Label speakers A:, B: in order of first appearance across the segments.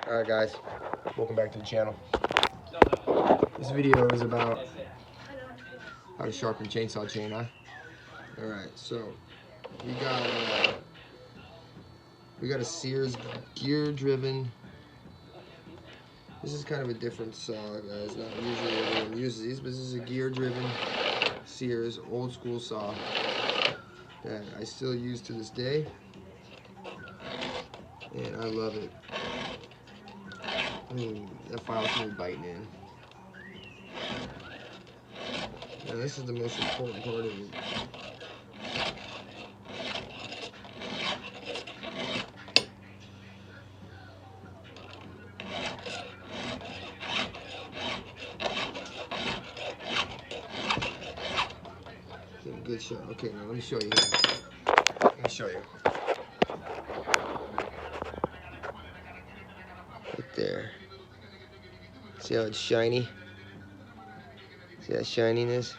A: Alright guys, welcome back to the channel. This video is about how to sharpen chainsaw chain, huh? Alright, so we got a Sears gear driven. This is kind of a different saw, guys. Not usually everyone uses these, but this is a gear driven Sears old school saw that I still use to this day, and I love it. I mean, that file's really biting in. Now this is the most important part of it. Good shot. Okay, now let me show you. Right there. See how it's shiny? See that shininess?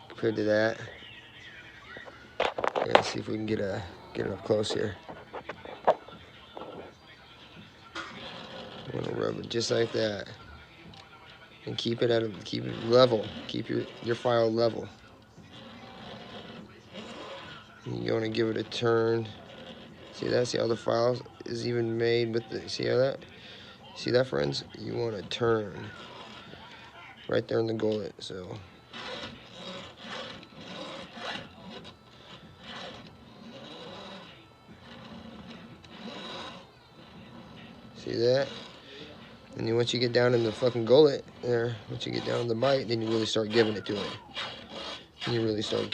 A: Compared to that. Yeah, let's see if we can get it up close here. I'm gonna rub it just like that. And keep it level. Keep your file level. And you want to give it a turn. See that? See how the file is even made with the, see that friends? You want to turn right there in the gullet. So see that? And then once you get down in the fucking gullet there, once you get down in the bite, then you really start giving it to it. And you really start